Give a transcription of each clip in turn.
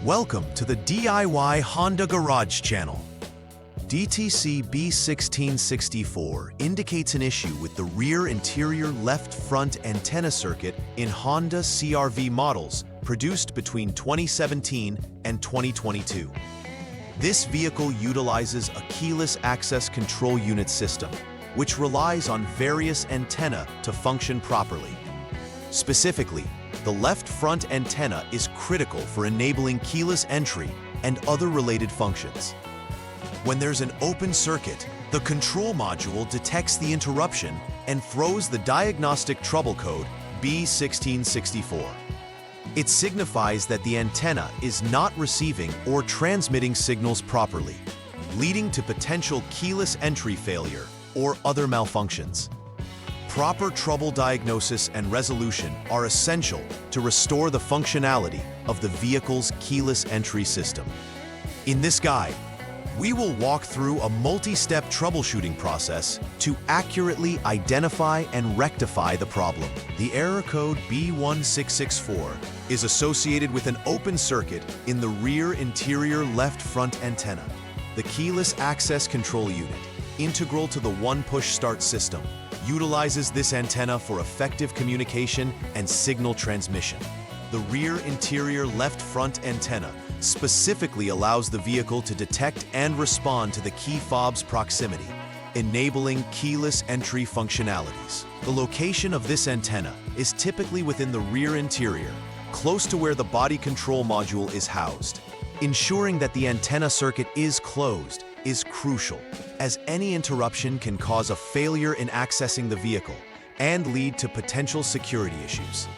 Welcome to the DIY Honda Garage channel. DTC B1664 indicates an issue with the rear interior left front antenna circuit in Honda CR-V models produced between 2017 and 2022. This vehicle utilizes a keyless access control unit system, which relies on various antennae to function properly. Specifically, the left front antenna is critical for enabling keyless entry and other related functions. When there's an open circuit, the control module detects the interruption and throws the diagnostic trouble code B1664. It signifies that the antenna is not receiving or transmitting signals properly, leading to potential keyless entry failure or other malfunctions. Proper trouble diagnosis and resolution are essential to restore the functionality of the vehicle's keyless entry system. In this guide, we will walk through a multi-step troubleshooting process to accurately identify and rectify the problem. The error code B1664 is associated with an open circuit in the rear interior left front antenna. The keyless access control unit, integral to the one-push start system, utilizes this antenna for effective communication and signal transmission. The rear interior left front antenna specifically allows the vehicle to detect and respond to the key fob's proximity, enabling keyless entry functionalities. The location of this antenna is typically within the rear interior, close to where the body control module is housed. Ensuring that the antenna circuit is closed is crucial, as any interruption can cause a failure in accessing the vehicle and lead to potential security issues.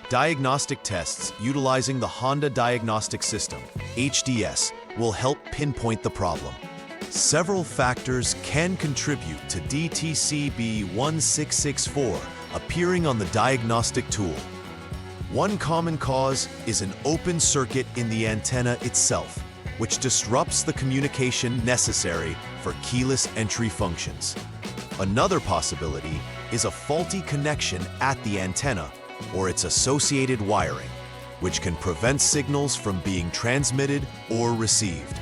Diagnostic tests utilizing the Honda Diagnostic System, HDS, will help pinpoint the problem. Several factors can contribute to DTC B1664 appearing on the diagnostic tool. One common cause is an open circuit in the antenna itself, which disrupts the communication necessary for keyless entry functions. Another possibility is a faulty connection at the antenna or its associated wiring, which can prevent signals from being transmitted or received.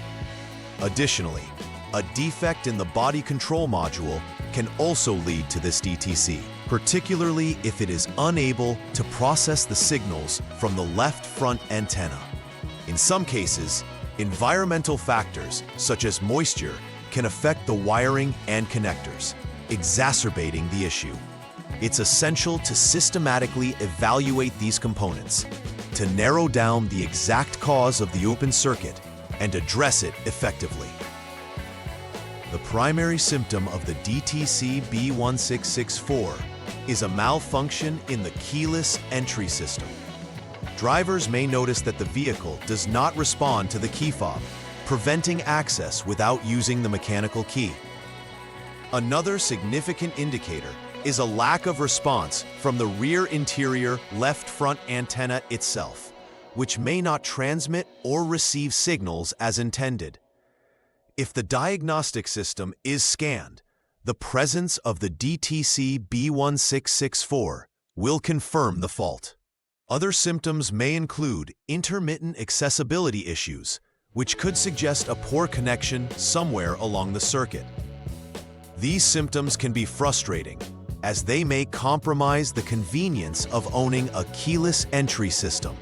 Additionally, a defect in the body control module can also lead to this DTC, particularly if it is unable to process the signals from the left front antenna. In some cases, environmental factors such as moisture can affect the wiring and connectors, exacerbating the issue. It's essential to systematically evaluate these components to narrow down the exact cause of the open circuit and address it effectively. The primary symptom of the DTC B1664 is a malfunction in the keyless entry system. Drivers may notice that the vehicle does not respond to the key fob, preventing access without using the mechanical key. Another significant indicator is a lack of response from the rear interior left front antenna itself, which may not transmit or receive signals as intended. If the diagnostic system is scanned, the presence of the DTC B1664 will confirm the fault. Other symptoms may include intermittent accessibility issues, which could suggest a poor connection somewhere along the circuit. These symptoms can be frustrating, as they may compromise the convenience of owning a keyless entry system.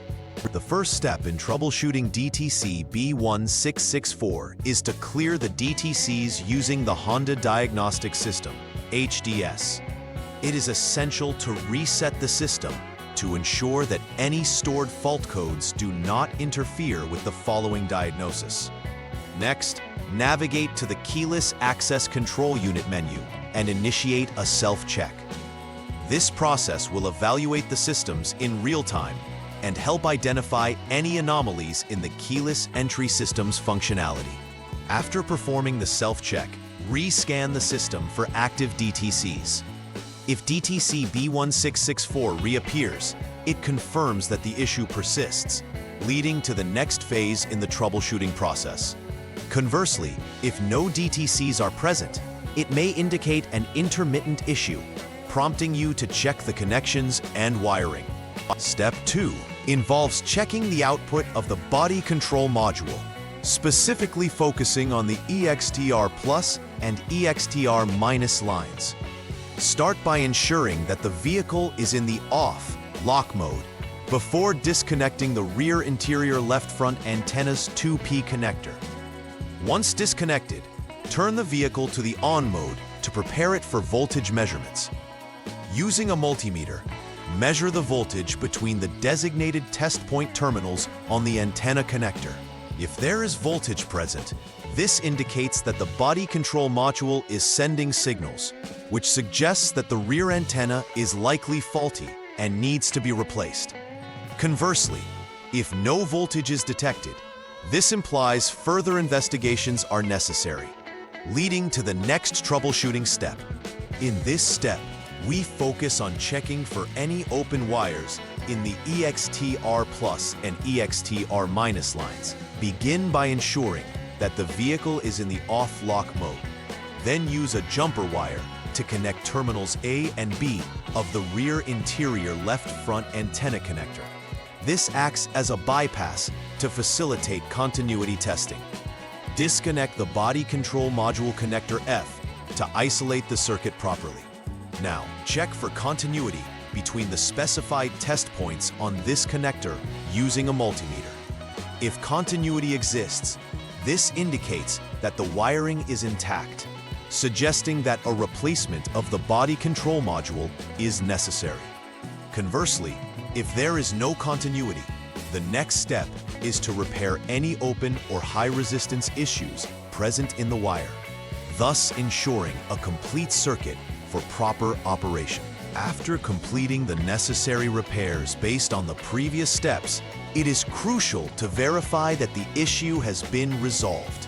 The first step in troubleshooting DTC B1664 is to clear the DTCs using the Honda Diagnostic System, HDS. It is essential to reset the system to ensure that any stored fault codes do not interfere with the following diagnosis. Next, navigate to the Keyless Access Control Unit menu and initiate a self-check. This process will evaluate the systems in real time and help identify any anomalies in the keyless entry system's functionality. After performing the self-check, rescan the system for active DTCs. If DTC B1664 reappears, it confirms that the issue persists, leading to the next phase in the troubleshooting process. Conversely, if no DTCs are present, it may indicate an intermittent issue, prompting you to check the connections and wiring. Step 2 involves checking the output of the body control module, specifically focusing on the EXTR plus and EXTR minus lines. Start by ensuring that the vehicle is in the off lock mode before disconnecting the rear interior left front antenna's 2P connector. Once disconnected, turn the vehicle to the on mode to prepare it for voltage measurements. Using a multimeter, measure the voltage between the designated test point terminals on the antenna connector. If there is voltage present, this indicates that the body control module is sending signals, which suggests that the rear antenna is likely faulty and needs to be replaced. Conversely, if no voltage is detected, this implies further investigations are necessary, leading to the next troubleshooting step. In this step, we focus on checking for any open wires in the EXTR plus and EXTR minus lines. Begin by ensuring that the vehicle is in the off lock mode. Then use a jumper wire to connect terminals A and B of the rear interior left front antenna connector. This acts as a bypass to facilitate continuity testing. Disconnect the body control module connector F to isolate the circuit properly. Now, check for continuity between the specified test points on this connector using a multimeter. If continuity exists, this indicates that the wiring is intact, suggesting that a replacement of the body control module is necessary. Conversely, if there is no continuity, the next step is to repair any open or high-resistance issues present in the wire, thus ensuring a complete circuit for proper operation. After completing the necessary repairs based on the previous steps, it is crucial to verify that the issue has been resolved.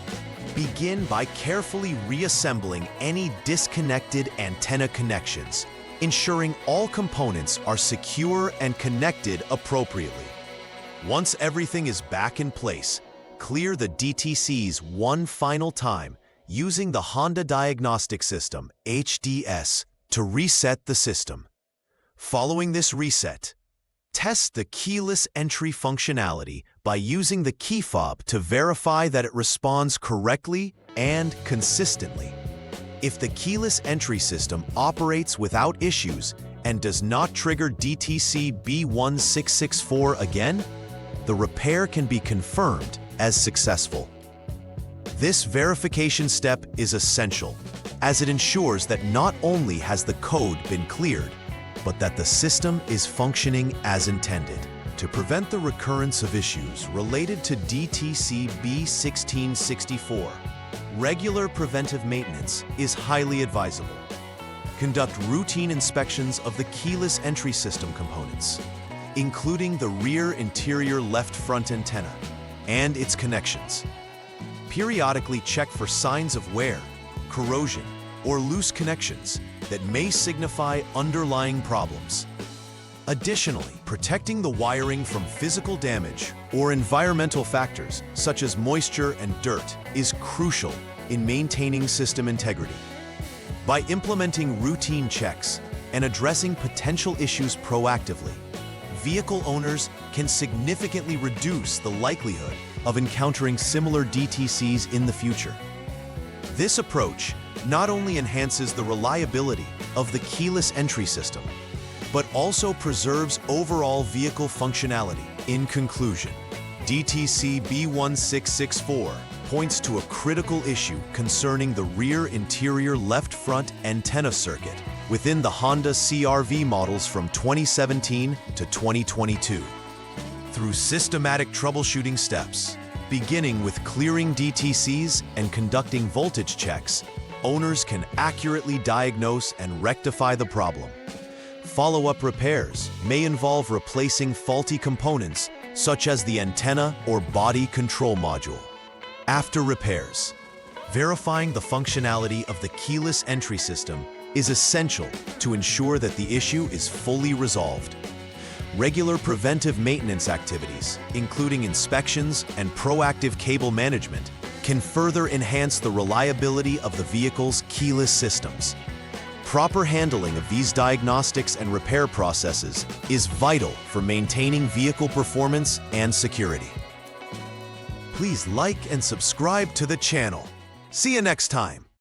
Begin by carefully reassembling any disconnected antenna connections, ensuring all components are secure and connected appropriately. Once everything is back in place, clear the DTCs one final time using the Honda Diagnostic System, HDS, to reset the system. Following this reset, test the keyless entry functionality by using the key fob to verify that it responds correctly and consistently. If the keyless entry system operates without issues and does not trigger DTC B1664 again, the repair can be confirmed as successful. This verification step is essential, as it ensures that not only has the code been cleared, but that the system is functioning as intended. To prevent the recurrence of issues related to DTC B1664, regular preventive maintenance is highly advisable. Conduct routine inspections of the keyless entry system components, including the rear interior left front antenna and its connections. Periodically check for signs of wear, corrosion, or loose connections that may signify underlying problems. Additionally, protecting the wiring from physical damage or environmental factors such as moisture and dirt is crucial in maintaining system integrity. By implementing routine checks and addressing potential issues proactively, vehicle owners can significantly reduce the likelihood of encountering similar DTCs in the future. This approach not only enhances the reliability of the keyless entry system, but also preserves overall vehicle functionality. In conclusion, DTC B1664 points to a critical issue concerning the rear interior left front antenna circuit within the Honda CR-V models from 2017 to 2022. Through systematic troubleshooting steps, beginning with clearing DTCs and conducting voltage checks, owners can accurately diagnose and rectify the problem. Follow-up repairs may involve replacing faulty components such as the antenna or body control module. After repairs, verifying the functionality of the keyless entry system is essential to ensure that the issue is fully resolved. Regular preventive maintenance activities, including inspections and proactive cable management, can further enhance the reliability of the vehicle's keyless systems. proper handling of these diagnostics and repair processes is vital for maintaining vehicle performance and security. Please like and subscribe to the channel. See you next time.